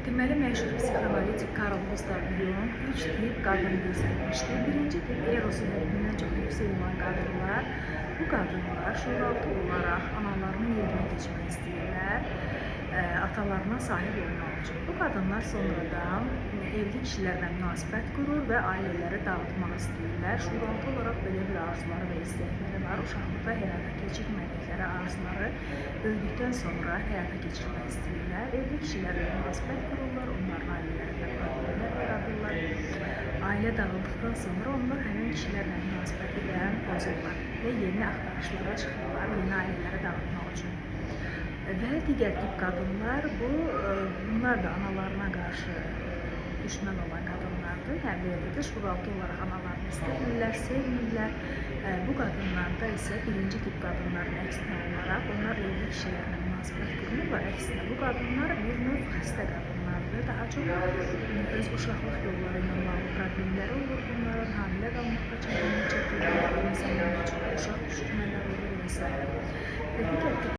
Deməli, məşhur psixoanalitik Karl Gustav Jung 3 tip qadın göstərmişdi. Birinci tip erosu həddindən çox yüksək olan qadınlar. Bu qadınlar şuuraltı olaraq analarının yerinə keçmək istəyirlər, atalarına sahib olmaq üçün. Bu qadınlar sonradan evli kişilərlə münasibət qurur və ailələri dağıtmaq istəyirlər. Şuuraltı olaraq belə bir arzuları və istəkləri var. Uşaqlıqda həyata keçirmədikləri arzuları öldükdən sonra həyata keçirmək istəyirlər. Evli kişilərlə münasibət qururlar, onların ailələrində problemlər yaradırlar. Ailə dağıldıqdan sonra onlar həmin kişilərlə münasibəti də pozurlar və yeni axtarışlara çıxırlar, yeni ailələri dağıtmaq üçün. Və digər tip qadınlar, bunlar da analarına qarşı düşmən olan qadınlardır. Yəni belə də şuuraltı olaraq analarını istəmirlər, sevmirlər. Bu qadınlarda isə birinci tip qadınların əksinə olaraq onlar evli kişilərlə münasibət qurmurlar. Əksinə bu qadınlar bir növ xəstə qadınlardır. Daha çox öz uşaqlıq yolları ilə bağlı problemləri olur.